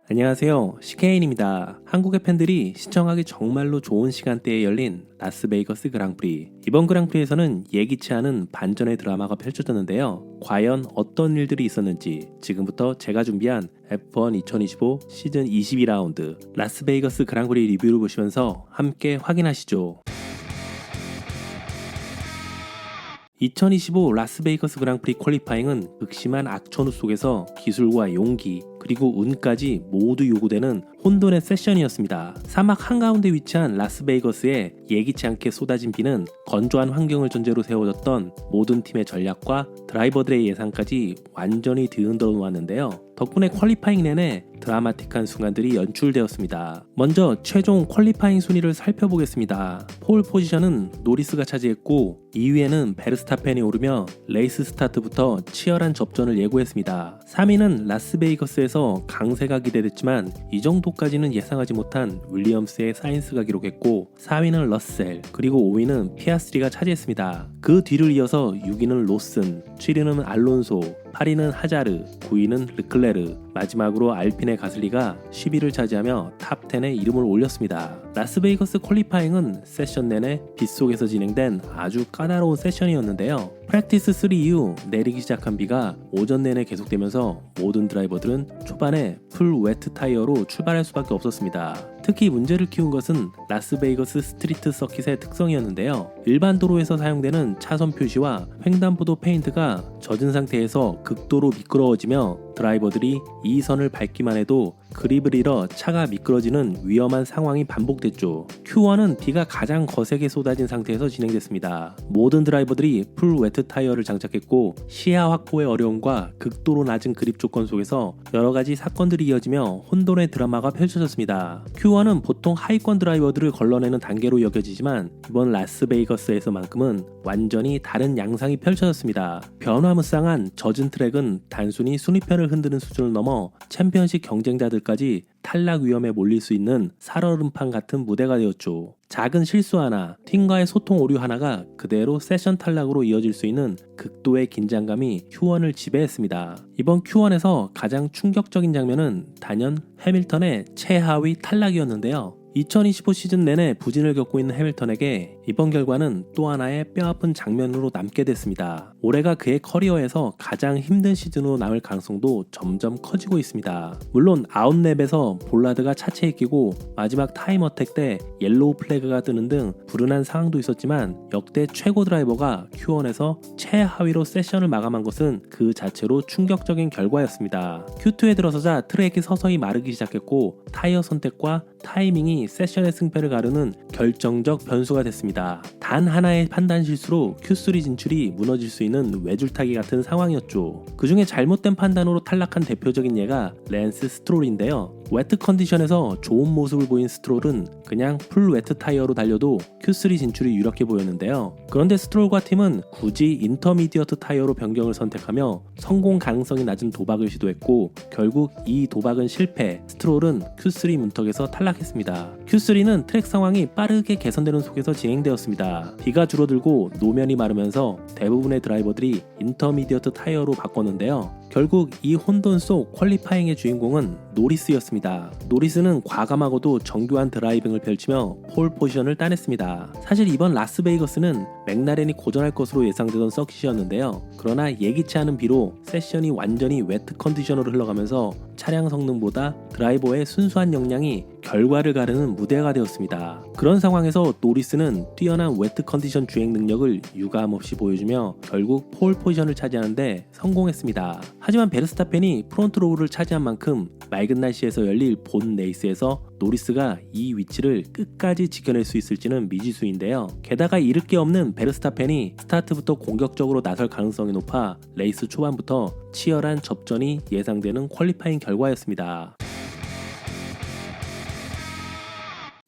안녕하세요. CKN입니다. 한국의 팬들이 시청하기 정말로 좋은 시간대에 열린 라스베이거스 그랑프리. 이번 그랑프리에서는 예기치 않은 반전의 드라마가 펼쳐졌는데요. 과연 어떤 일들이 있었는지 지금부터 제가 준비한 F1 2025 시즌 22라운드 라스베이거스 그랑프리 리뷰를 보시면서 함께 확인하시죠. 2025 라스베이거스 그랑프리 퀄리파잉은 극심한 악천후 속에서 기술과 용기 그리고 운까지 모두 요구되는 혼돈의 세션이었습니다. 사막 한가운데 위치한 라스베이거스에 예기치 않게 쏟아진 비는 건조한 환경을 전제로 세워졌던 모든 팀의 전략과 드라이버들의 예상까지 완전히 뒤흔들어 놓았는데요. 덕분에 퀄리파잉 내내 드라마틱한 순간들이 연출되었습니다. 먼저 최종 퀄리파잉 순위를 살펴보겠습니다. 폴 포지션은 노리스가 차지했고 2위에는 베르스타펜이 오르며 레이스 스타트부터 치열한 접전을 예고했습니다. 3위는 라스베이거스에서 강세가 기대됐지만 이 정도까지는 예상하지 못한 윌리엄스의 사인스가 기록했고 4위는 러셀 그리고 5위는 피아스리가 차지했습니다. 그 뒤를 이어서 6위는 로슨, 7위는 알론소, 8위는 하자르, 9위는 르클레르, 마지막으로 알핀의 가슬리가 10위를 차지하며 탑10에 이름을 올렸습니다. 라스베이거스 퀄리파잉은 세션 내내 빗속에서 진행된 아주 까다로운 세션이었는데요. 프랙티스 3 이후 내리기 시작한 비가 오전 내내 계속되면서 모든 드라이버들은 초반에 풀 웨트 타이어로 출발할 수밖에 없었습니다. 특히 문제를 키운 것은 라스베이거스 스트리트 서킷의 특성이었는데요. 일반 도로에서 사용되는 차선 표시와 횡단보도 페인트가 젖은 상태에서 극도로 미끄러워지며 드라이버들이 이 선을 밟기만 해도 그립을 잃어 차가 미끄러지는 위험한 상황이 반복됐죠. Q1은 비가 가장 거세게 쏟아진 상태에서 진행됐습니다. 모든 드라이버들이 풀 웨트 타이어를 장착했고 시야 확보의 어려움과 극도로 낮은 그립 조건 속에서 여러가지 사건들이 이어지며 혼돈의 드라마가 펼쳐졌습니다. Q1은 보통 하위권 드라이버들을 걸러내는 단계로 여겨지지만 이번 라스베이거스에서만큼은 완전히 다른 양상이 펼쳐졌습니다. 변화무쌍한 젖은 트랙은 단순히 순위편을 흔드는 수준을 넘어 챔피언십 경쟁자들까지 탈락 위험에 몰릴 수 있는 살얼음판 같은 무대가 되었죠. 작은 실수 하나, 팀과의 소통 오류 하나가 그대로 세션 탈락으로 이어질 수 있는 극도의 긴장감이 Q1을 지배했습니다. 이번 Q1에서 가장 충격적인 장면은 단연 해밀턴의 최하위 탈락이었는데요. 2025 시즌 내내 부진을 겪고 있는 해밀턴에게 이번 결과는 또 하나의 뼈아픈 장면으로 남게 됐습니다. 올해가 그의 커리어에서 가장 힘든 시즌으로 남을 가능성도 점점 커지고 있습니다. 물론 아웃랩에서 볼라드가 차체에 끼고 마지막 타임 어택 때 옐로우 플래그가 뜨는 등 불운한 상황도 있었지만 역대 최고 드라이버가 Q1에서 최하위로 세션을 마감한 것은 그 자체로 충격적인 결과였습니다. Q2에 들어서자 트랙이 서서히 마르기 시작했고 타이어 선택과 타이밍이 세션의 승패를 가르는 결정적 변수가 됐습니다. 단 하나의 판단 실수로 Q3 진출이 무너질 수 있는 외줄타기 같은 상황이었죠. 그 중에 잘못된 판단으로 탈락한 대표적인 예가 랜스 스트롤인데요. 웨트 컨디션에서 좋은 모습을 보인 스트롤은 그냥 풀 웨트 타이어로 달려도 Q3 진출이 유력해 보였는데요. 그런데 스트롤과 팀은 굳이 인터미디어트 타이어로 변경을 선택하며 성공 가능성이 낮은 도박을 시도했고 결국 이 도박은 실패, 스트롤은 Q3 문턱에서 탈락했습니다. Q3는 트랙 상황이 빠르게 개선되는 속에서 진행되었습니다. 비가 줄어들고 노면이 마르면서 대부분의 드라이버들이 인터미디어트 타이어로 바꿨는데요. 결국 이 혼돈 속 퀄리파잉의 주인공은 노리스였습니다. 노리스는 과감하고도 정교한 드라이빙을 펼치며 폴 포지션을 따냈습니다. 사실 이번 라스베이거스는 맥라렌이 고전할 것으로 예상되던 서킷이었는데요. 그러나 예기치 않은 비로 세션이 완전히 웨트 컨디션으로 흘러가면서 차량 성능보다 드라이버의 순수한 역량이 결과를 가르는 무대가 되었습니다. 그런 상황에서 노리스는 뛰어난 웨트 컨디션 주행 능력을 유감없이 보여주며 결국 폴 포지션을 차지하는데 성공했습니다. 하지만 베르스타펜이 프론트 로우를 차지한 만큼 맑은 날씨에서 열릴 본 레이스에서 노리스가 이 위치를 끝까지 지켜낼 수 있을지는 미지수인데요. 게다가 잃을 게 없는 베르스타펜이 스타트부터 공격적으로 나설 가능성이 높아 레이스 초반부터 치열한 접전이 예상되는 퀄리파잉 결과였습니다.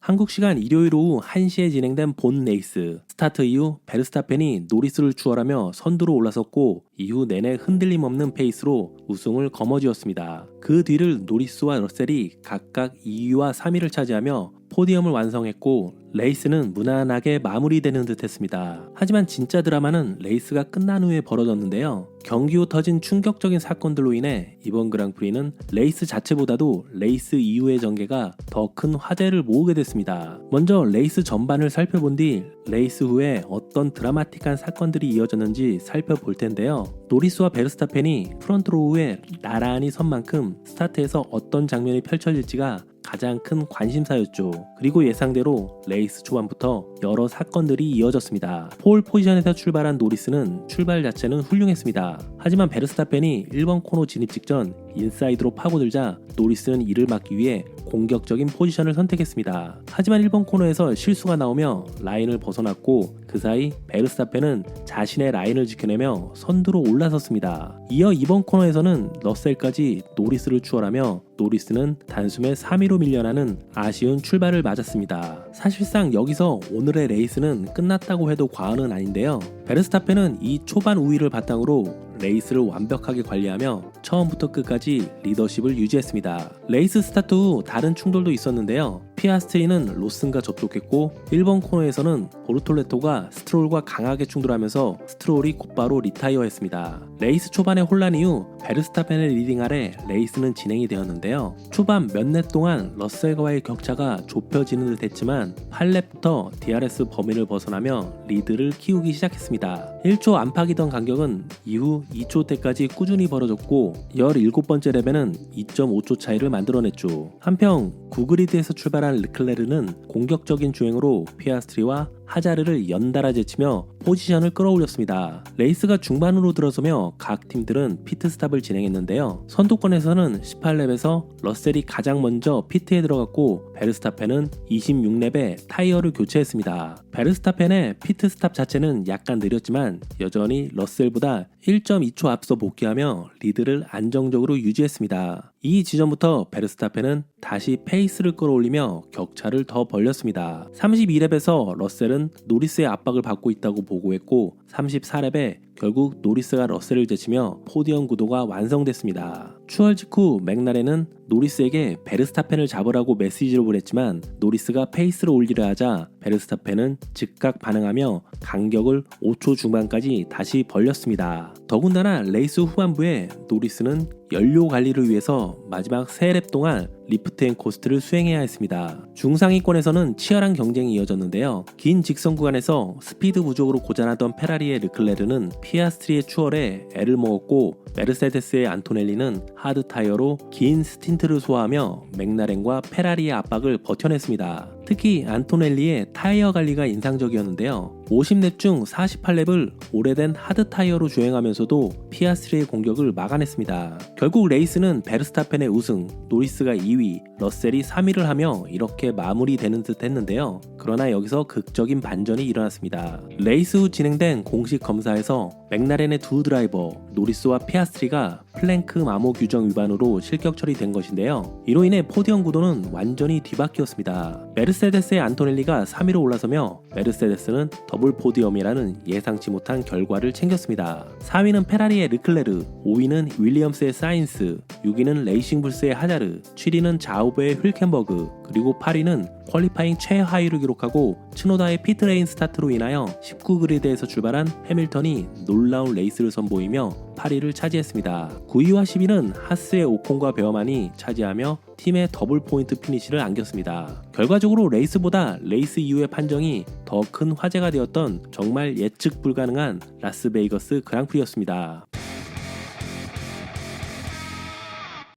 한국 시간 일요일 오후 1시에 진행된 본 레이스. 스타트 이후 베르스타펜이 노리스를 추월하며 선두로 올라섰고 이후 내내 흔들림 없는 페이스로 우승을 거머쥐었습니다. 그 뒤를 노리스와 러셀이 각각 2위와 3위를 차지하며 포디엄을 완성했고 레이스는 무난하게 마무리되는 듯 했습니다. 하지만 진짜 드라마는 레이스가 끝난 후에 벌어졌는데요. 경기 후 터진 충격적인 사건들로 인해 이번 그랑프리는 레이스 자체보다도 레이스 이후의 전개가 더 큰 화제를 모으게 됐습니다. 먼저 레이스 전반을 살펴본 뒤 레이스 후에 어떤 드라마틱한 사건들이 이어졌는지 살펴볼 텐데요. 노리스와 베르스타펜이 프런트 로우에 나란히 선 만큼 스타트에서 어떤 장면이 펼쳐질지가 가장 큰 관심사였죠. 그리고 예상대로 레이스 초반부터 여러 사건들이 이어졌습니다. 폴 포지션에서 출발한 노리스는 출발 자체는 훌륭했습니다. 하지만 베르스타펜이 1번 코너 진입 직전 인사이드로 파고들자 노리스는 이를 막기 위해 공격적인 포지션을 선택했습니다. 하지만 1번 코너에서 실수가 나오며 라인을 벗어났고 그 사이 베르스타펜은 자신의 라인을 지켜내며 선두로 올라섰습니다. 이어 2번 코너에서는 러셀까지 노리스를 추월하며 노리스는 단숨에 3위로 밀려나는 아쉬운 출발을 맞았습니다. 사실상 여기서 오늘의 레이스는 끝났다고 해도 과언은 아닌데요. 베르스타펜은 이 초반 우위를 바탕으로 레이스를 완벽하게 관리하며 처음부터 끝까지 리더십을 유지했습니다. 레이스 스타트 후 다른 충돌도 있었는데요. 피아스트리는 로슨과 접촉했고 1번 코너에서는 보르톨레토가 스트롤과 강하게 충돌하면서 스트롤이 곧바로 리타이어했습니다. 레이스 초반의 혼란 이후 베르스타펜의 리딩 아래 레이스는 진행이 되었는데요. 초반 몇 랩 동안 러셀과의 격차가 좁혀지는 듯 했지만 8랩부터 DRS 범위를 벗어나며 리드를 키우기 시작했습니다. 1초 안팎이던 간격은 이후 2초 때까지 꾸준히 벌어졌고 17번째 랩에는 2.5초 차이를 만들어냈죠. 한편 9그리드에서 출발한 르클레르는 공격적인 주행으로 피아스트리와 하자르를 연달아 제치며 포지션을 끌어올렸습니다. 레이스가 중반으로 들어서며 각 팀들은 피트스탑을 진행했는데요. 선두권에서는 18랩에서 러셀이 가장 먼저 피트에 들어갔고 베르스타펜은 26랩에 타이어를 교체했습니다. 베르스타펜의 피트스탑 자체는 약간 느렸지만 여전히 러셀보다 1.2초 앞서 복귀하며 리드를 안정적으로 유지했습니다. 이 지점부터 베르스타펜은 다시 페이스를 끌어올리며 격차를 더 벌렸습니다. 32랩에서 러셀은 노리스의 압박을 받고 있다고 보고했고 34랩에 결국 노리스가 러셀을 제치며 포디엄 구도가 완성됐습니다. 추월 직후 맥라렌은 노리스에게 베르스타펜을 잡으라고 메시지를 보냈지만 노리스가 페이스를 올리려 하자 베르스타펜은 즉각 반응하며 간격을 5초 중반까지 다시 벌렸습니다. 더군다나 레이스 후반부에 노리스는 연료 관리를 위해서 마지막 3랩 동안 리프트 앤 코스트를 수행해야 했습니다. 중상위권에서는 치열한 경쟁이 이어졌는데요. 긴 직선 구간에서 스피드 부족으로 고전하던 페라리의 르클레르는 피아스트리의 추월에 애를 먹었고 메르세데스의 안토넬리는 하드 타이어로 긴 스틴트를 소화하며 맥라렌과 페라리의 압박을 버텨냈습니다. 특히 안토넬리의 타이어 관리가 인상적이었는데요. 50랩 중 48랩을 오래된 하드 타이어로 주행하면서도 피아스트리의 공격을 막아냈습니다. 결국 레이스는 베르스타펜의 우승, 노리스가 2위, 러셀이 3위를 하며 이렇게 마무리되는 듯 했는데요. 그러나 여기서 극적인 반전이 일어났습니다. 레이스 후 진행된 공식 검사에서 맥라렌의 두 드라이버, 노리스와 피아스트리가 플랭크 마모 규정 위반으로 실격 처리된 것인데요. 이로 인해 포디엄 구도는 완전히 뒤바뀌었습니다. 메르세데스의 안토넬리가 3위로 올라서며 메르세데스는 더블 포디엄이라는 예상치 못한 결과를 챙겼습니다. 4위는 페라리의 르클레르, 5위는 윌리엄스의 사인스, 6위는 레이싱불스의 하자르, 7위는 자우버의 휠켄버그, 그리고 8위는 퀄리파잉 최하위를 기록하고 츠노다의 피트레인 스타트로 인하여 19그리드에서 출발한 해밀턴이 놀라운 레이스를 선보이며 8위를 차지했습니다. 9위와 10위는 하스의 오콘과 베어만이 차지하며 팀의 더블 포인트 피니시를 안겼습니다. 결과적으로 레이스보다 레이스 이후의 판정이 더 큰 화제가 되었던 정말 예측 불가능한 라스베이거스 그랑프리였습니다.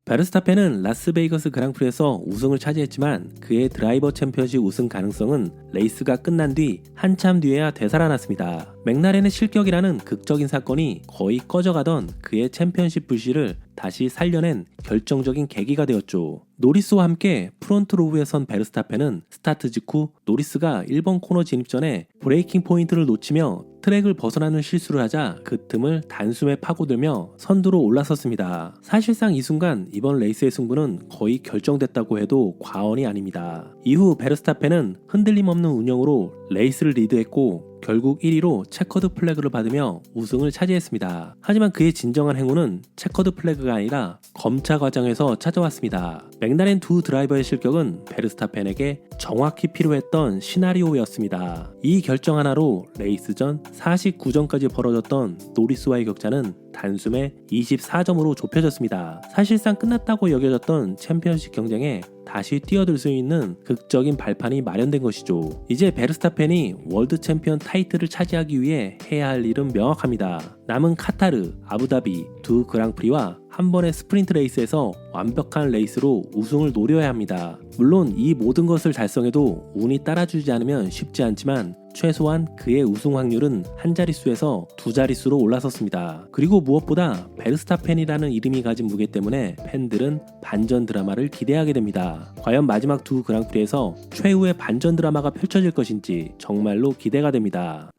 베르스타펜은 라스베이거스 그랑프리에서 우승을 차지했지만 그의 드라이버 챔피언십 우승 가능성은 레이스가 끝난 뒤 한참 뒤에야 되살아났습니다. 맥라렌의 실격이라는 극적인 사건이 거의 꺼져가던 그의 챔피언십 불씨를 다시 살려낸 결정적인 계기가 되었죠. 노리스와 함께 프론트 로우에 선 베르스타펜은 스타트 직후 노리스가 1번 코너 진입 전에 브레이킹 포인트를 놓치며 트랙을 벗어나는 실수를 하자 그 틈을 단숨에 파고들며 선두로 올라섰습니다. 사실상 이 순간 이번 레이스의 승부는 거의 결정됐다고 해도 과언이 아닙니다. 이후 베르스타펜은 흔들림 없는 운영으로 레이스를 리드했고 결국 1위로 체커드 플래그를 받으며 우승을 차지했습니다. 하지만 그의 진정한 행운은 체커드 플래그가 아니라 검차 과정에서 찾아왔습니다. 맥라렌 두 드라이버의 실격은 베르스타펜에게 정확히 필요했던 시나리오였습니다. 이 결정 하나로 레이스 전 49점까지 벌어졌던 노리스와의 격차는 단숨에 24점으로 좁혀졌습니다. 사실상 끝났다고 여겨졌던 챔피언십 경쟁에 다시 뛰어들 수 있는 극적인 발판이 마련된 것이죠. 이제 베르스타펜이 월드 챔피언 타이틀을 차지하기 위해 해야 할 일은 명확합니다. 남은 카타르, 아부다비 두 그랑프리와 한 번의 스프린트 레이스에서 완벽한 레이스로 우승을 노려야 합니다. 물론 이 모든 것을 달성해도 운이 따라주지 않으면 쉽지 않지만 최소한 그의 우승 확률은 한 자릿수에서 두 자릿수로 올라섰습니다. 그리고 무엇보다 베르스타펜이라는 이름이 가진 무게 때문에 팬들은 반전 드라마를 기대하게 됩니다. 과연 마지막 두 그랑프리에서 최후의 반전 드라마가 펼쳐질 것인지 정말로 기대가 됩니다.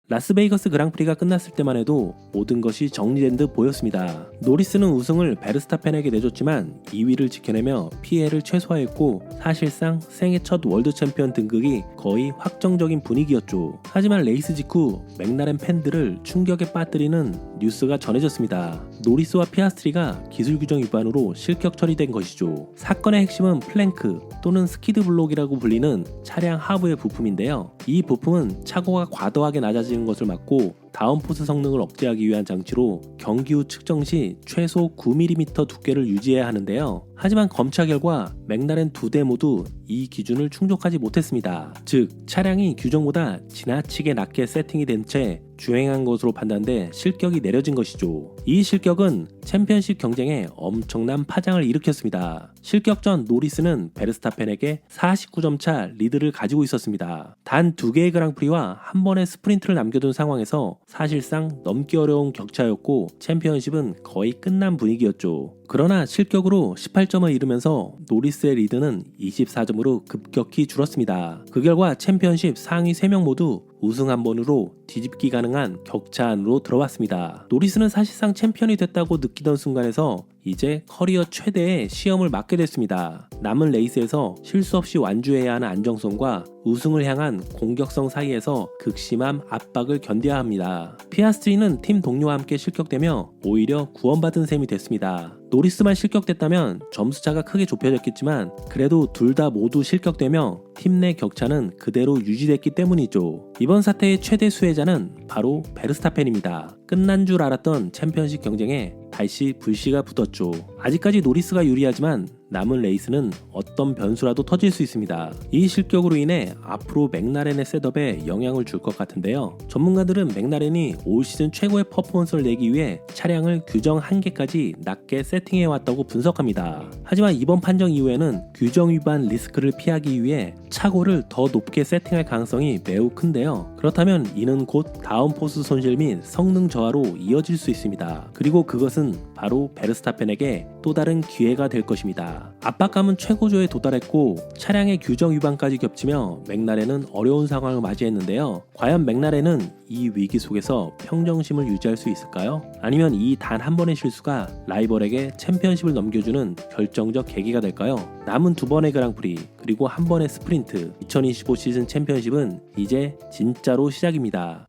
라스베이거스 그랑프리가 끝났을 때만 해도 모든 것이 정리된 듯 보였습니다. 노리스는 우승을 베르스타펜에게 내줬지만 2위를 지켜내며 피해를 최소화했고 사실상 생애 첫 월드 챔피언 등극이 거의 확정적인 분위기였죠. 하지만 레이스 직후 맥라렌 팬들을 충격에 빠뜨리는 뉴스가 전해졌습니다. 노리스와 피아스트리가 기술 규정 위반으로 실격 처리된 것이죠. 사건의 핵심은 플랭크 또는 스키드 블록이라고 불리는 차량 하부의 부품인데요. 이 부품은 차고가 과도하게 낮아지는 것을 막고 다운포스 성능을 억제하기 위한 장치로 경기 후 측정 시 최소 9mm 두께를 유지해야 하는데요. 하지만 검차 결과 맥라렌 두 대 모두 이 기준을 충족하지 못했습니다. 즉 차량이 규정보다 지나치게 낮게 세팅이 된 채 주행한 것으로 판단돼 실격이 내려진 것이죠. 이 실격은 챔피언십 경쟁에 엄청난 파장을 일으켰습니다. 실격 전 노리스는 베르스타펜에게 49점 차 리드를 가지고 있었습니다. 단 2개의 그랑프리와 한 번의 스프린트를 남겨둔 상황에서 사실상 넘기 어려운 격차였고 챔피언십은 거의 끝난 분위기였죠. 그러나 실격으로 18점을 잃으면서 노리스의 리드는 24점으로 급격히 줄었습니다. 그 결과 챔피언십 상위 3명 모두 우승 한 번으로 뒤집기 가능한 격차 안으로 들어왔습니다. 노리스는 사실상 챔피언이 됐다고 느끼던 순간에서 이제 커리어 최대의 시험을 맞게 됐습니다. 남은 레이스에서 실수 없이 완주해야 하는 안정성과 우승을 향한 공격성 사이에서 극심한 압박을 견뎌야 합니다. 피아스트리는 팀 동료와 함께 실격되며 오히려 구원받은 셈이 됐습니다. 노리스만 실격됐다면 점수차가 크게 좁혀졌겠지만 그래도 둘 다 모두 실격되며 팀 내 격차는 그대로 유지됐기 때문이죠. 이번 사태의 최대 수혜자는 바로 베르스타펜입니다. 끝난 줄 알았던 챔피언십 경쟁에 다시 불씨가 붙었죠. 아직까지 노리스가 유리하지만 남은 레이스는 어떤 변수라도 터질 수 있습니다. 이 실격으로 인해 앞으로 맥라렌의 셋업에 영향을 줄 것 같은데요. 전문가들은 맥라렌이 올 시즌 최고의 퍼포먼스를 내기 위해 차량을 규정 한계까지 낮게 세팅해왔다고 분석합니다. 하지만 이번 판정 이후에는 규정 위반 리스크를 피하기 위해 차고를 더 높게 세팅할 가능성이 매우 큰데요. 그렇다면 이는 곧 다운포스 손실 및 성능 저하로 이어질 수 있습니다. 그리고 그것은 바로 베르스타펜에게 또 다른 기회가 될 것입니다. 압박감은 최고조에 도달했고 차량의 규정 위반까지 겹치며 맥라렌은 어려운 상황을 맞이했는데요. 과연 맥라렌은 이 위기 속에서 평정심을 유지할 수 있을까요? 아니면 이 단 한 번의 실수가 라이벌에게 챔피언십을 넘겨주는 결정적 계기가 될까요? 남은 2번의 그랑프리 그리고 한 번의 스프린트 2025 시즌 챔피언십은 이제 진짜로 시작입니다.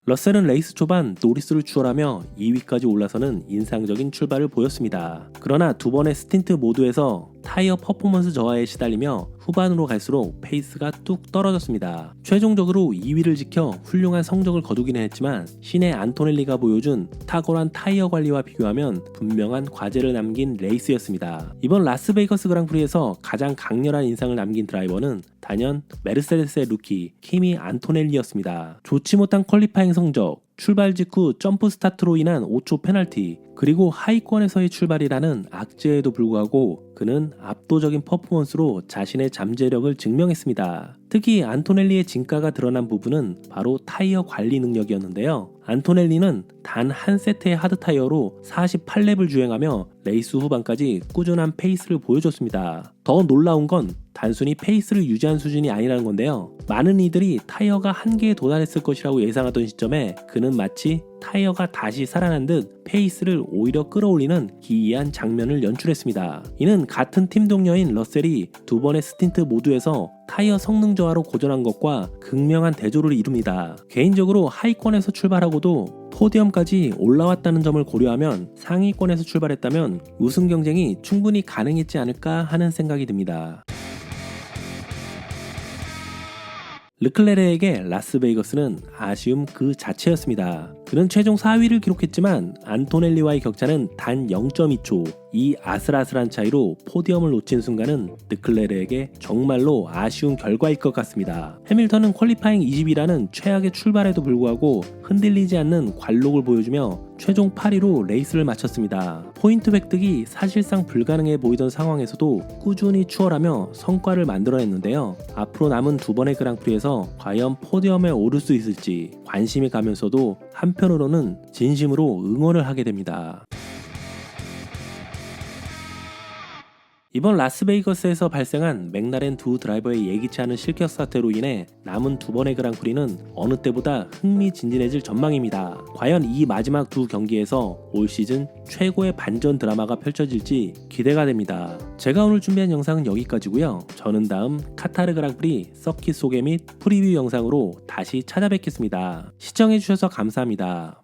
러셀은 레이스 초반 노리스를 추월하며 2위까지 올라서는 인상적인 출발을 보였습니다. 그러나 2번의 스틴트 모두에서 타이어 퍼포먼스 저하에 시달리며 후반으로 갈수록 페이스가 뚝 떨어졌습니다. 최종적으로 2위를 지켜 훌륭한 성적을 거두기는 했지만 신의 안토넬리가 보여준 탁월한 타이어 관리와 비교하면 분명한 과제를 남긴 레이스였습니다. 이번 라스베이거스 그랑프리에서 가장 강렬한 인상을 남긴 드라이버는 단연 메르세데스의 루키 키미 안토넬리였습니다. 좋지 못한 퀄리파잉 성적, 출발 직후 점프 스타트로 인한 5초 페널티, 그리고 하위권에서의 출발이라는 악재에도 불구하고 그는 압도적인 퍼포먼스로 자신의 잠재력을 증명했습니다. 특히 안토넬리의 진가가 드러난 부분은 바로 타이어 관리 능력이었는데요. 안토넬리는 단 한 세트의 하드 타이어로 48랩을 주행하며 레이스 후반까지 꾸준한 페이스를 보여줬습니다. 더 놀라운 건 단순히 페이스를 유지한 수준이 아니라는 건데요. 많은 이들이 타이어가 한계에 도달했을 것이라고 예상하던 시점에 그는 마치 타이어가 다시 살아난 듯 페이스를 오히려 끌어올리는 기이한 장면을 연출했습니다. 이는 같은 팀 동료인 러셀이 2번의 스틴트 모두에서 타이어 성능 저하로 고전한 것과 극명한 대조를 이룹니다. 개인적으로 하위권에서 출발하고도 포디엄까지 올라왔다는 점을 고려하면 상위권에서 출발했다면 우승 경쟁이 충분히 가능했지 않을까 하는 생각이 듭니다. 르클레르에게 라스베이거스는 아쉬움 그 자체였습니다. 그는 최종 4위를 기록했지만 안토넬리와의 격차는 단 0.2초, 이 아슬아슬한 차이로 포디엄을 놓친 순간은 르클레르에게 정말로 아쉬운 결과일 것 같습니다. 해밀턴은 퀄리파잉 20위라는 최악의 출발에도 불구하고 흔들리지 않는 관록을 보여주며 최종 8위로 레이스를 마쳤습니다. 포인트 획득이 사실상 불가능해 보이던 상황에서도 꾸준히 추월하며 성과를 만들어냈는데요. 앞으로 남은 두 번의 그랑프리에서 과연 포디엄에 오를 수 있을지 관심이 가면서도 한편으로는 진심으로 응원을 하게 됩니다. 이번 라스베이거스에서 발생한 맥라렌 두 드라이버의 예기치 않은 실격 사태로 인해 남은 두 번의 그랑프리는 어느 때보다 흥미진진해질 전망입니다. 과연 이 마지막 두 경기에서 올 시즌 최고의 반전 드라마가 펼쳐질지 기대가 됩니다. 제가 오늘 준비한 영상은 여기까지고요. 저는 다음 카타르 그랑프리 서킷 소개 및 프리뷰 영상으로 다시 찾아뵙겠습니다. 시청해주셔서 감사합니다.